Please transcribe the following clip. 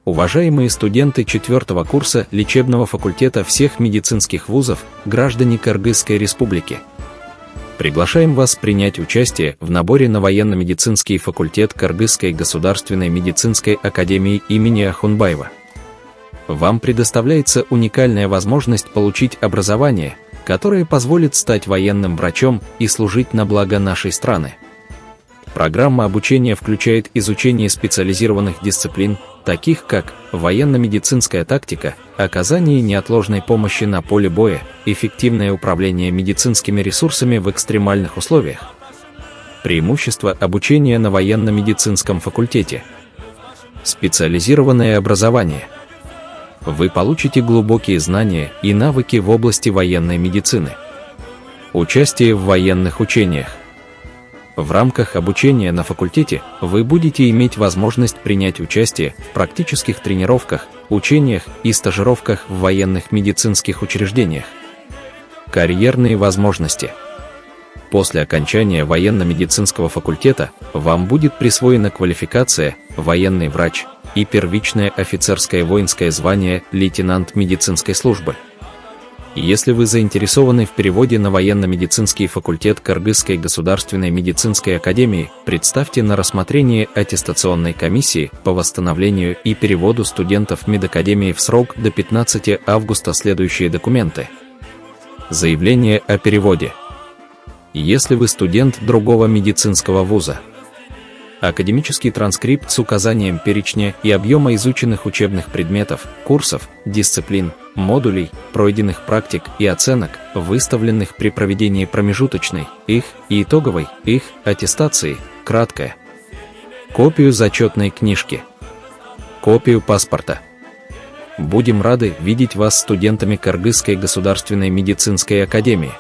Уважаемые студенты 4-го курса лечебного факультета всех медицинских вузов, граждане Кыргызской Республики. Приглашаем вас принять участие в наборе на военно-медицинский факультет Кыргызской государственной медицинской академии имени Ахунбаева. Вам предоставляется уникальная возможность получить образование, которое позволит стать военным врачом и служить на благо нашей страны. Программа обучения включает изучение специализированных дисциплин, таких как военно-медицинская тактика, оказание неотложной помощи на поле боя, эффективное управление медицинскими ресурсами в экстремальных условиях. Преимущества обучения на военно-медицинском факультете. Специализированное образование. Вы получите глубокие знания и навыки в области военной медицины. Участие в военных учениях. В рамках обучения на факультете вы будете иметь возможность принять участие в практических тренировках, учениях и стажировках в военных медицинских учреждениях. Карьерные возможности. После окончания военно-медицинского факультета вам будет присвоена квалификация «военный врач» и первичное офицерское воинское звание «лейтенант медицинской службы». Если вы заинтересованы в переводе на военно-медицинский факультет Кыргызской государственной медицинской академии, представьте на рассмотрение аттестационной комиссии по восстановлению и переводу студентов медакадемии в срок до 15 августа следующие документы. Заявление о переводе. Если вы студент другого медицинского вуза. Академический транскрипт с указанием перечня и объема изученных учебных предметов, курсов, дисциплин, модулей, пройденных практик и оценок, выставленных при проведении промежуточной, их и итоговой, их аттестации, краткое. Копию зачетной книжки. Копию паспорта. Будем рады видеть вас студентами Кыргызской государственной медицинской академии.